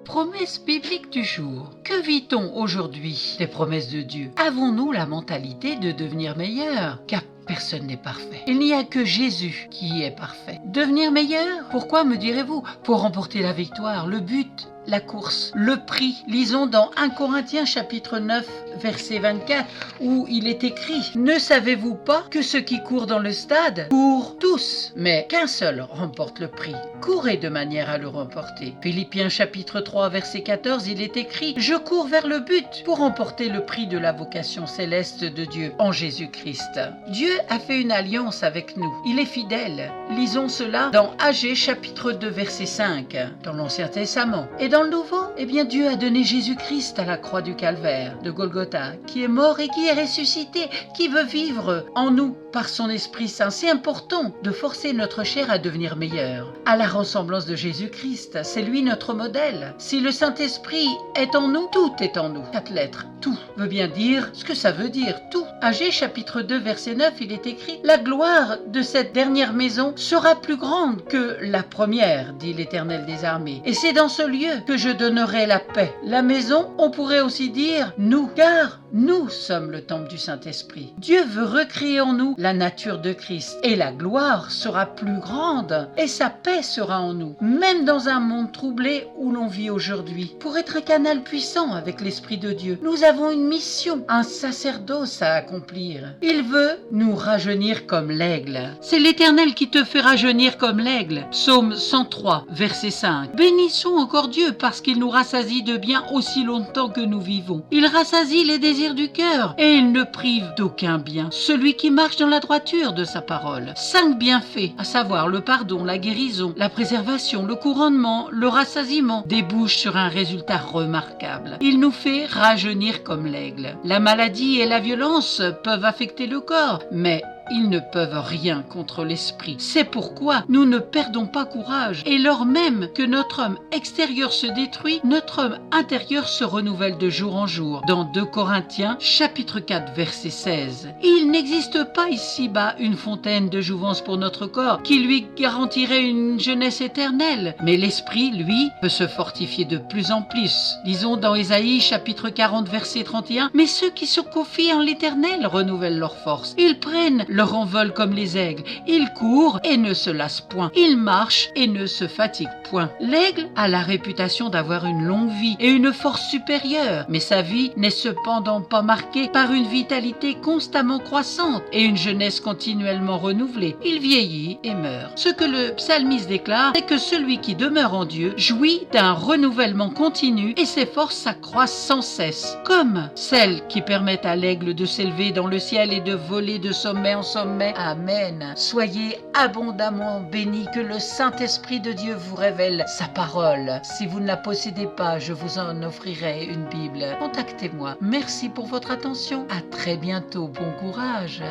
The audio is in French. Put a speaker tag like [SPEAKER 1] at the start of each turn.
[SPEAKER 1] Promesse biblique du jour. Que vit-on aujourd'hui des promesses de Dieu? Avons-nous la mentalité de devenir meilleurs? Car personne n'est parfait. Il n'y a que Jésus qui est parfait. Devenir meilleur? Pourquoi, me direz-vous? Pour remporter la victoire, le but, la course, le prix. Lisons dans 1 Corinthiens chapitre 9, verset 24, où il est écrit: Ne savez-vous pas que ceux qui courent dans le stade courent tous, mais qu'un seul remporte le prix? Courez de manière à le remporter. Philippiens chapitre 3, verset 14, il est écrit: Je cours vers le but pour remporter le prix de la vocation céleste de Dieu en Jésus-Christ. Dieu a fait une alliance avec nous. Il est fidèle. Lisons cela dans Agée chapitre 2, verset 5, dans l'Ancien Testament. Et dans le Nouveau, Dieu a donné Jésus-Christ à la croix du Calvaire, de Golgotha, qui est mort et qui est ressuscité, qui veut vivre en nous par son Esprit Saint. C'est important de forcer notre chair à devenir meilleure, à la ressemblance de Jésus-Christ. C'est lui notre modèle. Si le Saint-Esprit est en nous, tout est en nous. 4 lettres, tout veut bien dire ce que ça veut dire, tout. Agée chapitre 2, verset 9, il est écrit: La gloire de cette dernière maison sera plus grande que la première, dit l'Éternel des armées. Et c'est dans ce lieu que je donnerai la paix. La maison, on pourrait aussi dire nous, car nous sommes le temple du Saint-Esprit. Dieu veut recréer en nous la nature de Christ, et la gloire sera plus grande, et sa paix sera en nous, même dans un monde troublé où l'on vit aujourd'hui. Pour être un canal puissant avec l'Esprit de Dieu, nous avons une mission, un sacerdoce à accomplir. Il veut nous rajeunir comme l'aigle. C'est l'Éternel qui te fait rajeunir comme l'aigle. Psaume 103, verset 5. Bénissons encore Dieu parce qu'il nous rassasie de bien aussi longtemps que nous vivons. Il rassasie les désirs du cœur et il ne prive d'aucun bien celui qui marche dans la droiture de sa parole. 5 bienfaits, à savoir le pardon, la guérison, la préservation, le couronnement, le rassasiement, débouchent sur un résultat remarquable. Il nous fait rajeunir comme l'aigle. La maladie et la violence peuvent affecter le corps, mais ils ne peuvent rien contre l'esprit. C'est pourquoi nous ne perdons pas courage. Et lors même que notre homme extérieur se détruit, notre homme intérieur se renouvelle de jour en jour. Dans 2 Corinthiens, chapitre 4, verset 16. Il n'existe pas ici-bas une fontaine de jouvence pour notre corps qui lui garantirait une jeunesse éternelle. Mais l'esprit, lui, peut se fortifier de plus en plus. Lisons dans Ésaïe, chapitre 40, verset 31. Mais ceux qui se confient en l'Éternel renouvellent leur force. Ils prennent leur envol comme les aigles. Ils courent et ne se lassent point. Ils marchent et ne se fatiguent point. L'aigle a la réputation d'avoir une longue vie et une force supérieure, mais sa vie n'est cependant pas marquée par une vitalité constamment croissante et une jeunesse continuellement renouvelée. Il vieillit et meurt. Ce que le psalmiste déclare, c'est que celui qui demeure en Dieu jouit d'un renouvellement continu et ses forces s'accroissent sans cesse, comme celles qui permettent à l'aigle de s'élever dans le ciel et de voler de sommet en sommet. Amen. Soyez abondamment bénis, que le Saint-Esprit de Dieu vous révèle sa parole. Si vous ne la possédez pas, je vous en offrirai une Bible. Contactez-moi. Merci pour votre attention. À très bientôt. Bon courage.